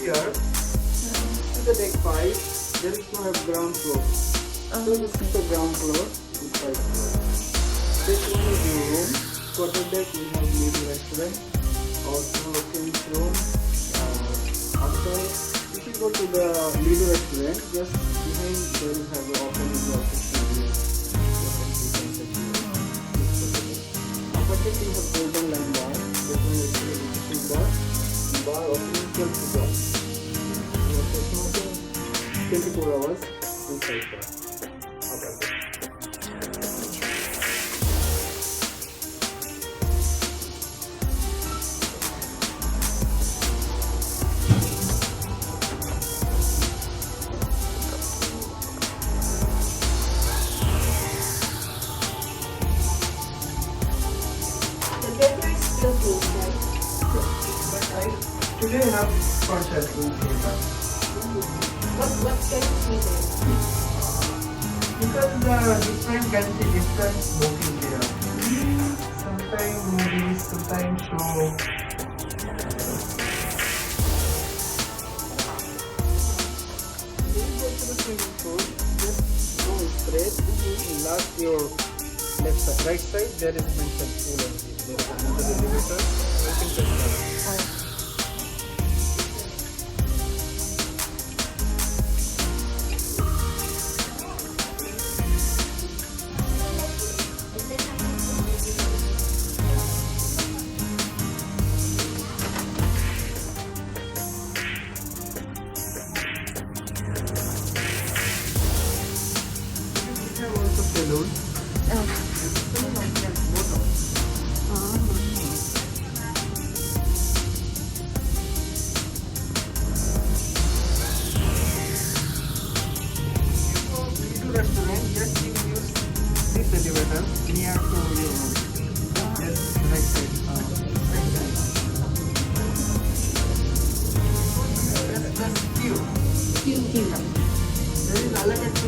here to the deck 5, there is no ground floor. So this is the ground floor, this 5th floor. This one is your room. Quarter deck we have Lido restaurant, also King's room. Outside, if you go to the Lido restaurant, just behind there you have the open window office studio. Upper deck you have golden line bar. This one is the existing bar. Bar opening 12 to 12. So it's not 24 hours inside bar. Upper deck. The weather is still closed, right? But I today have concert in theater. What can you see there? Because the different country, different booking there. Sometimes movies, sometimes show. When you go to the swimming pool, just go straight. Last your left side, right side, there is mentioned pool only. There is another elevator. You can just go. We have also saloon. Saloon on the bottom. You go to restaurant, just you use this elevator near to your room. Just right side. Right side. That's queue. Queue. There is allocated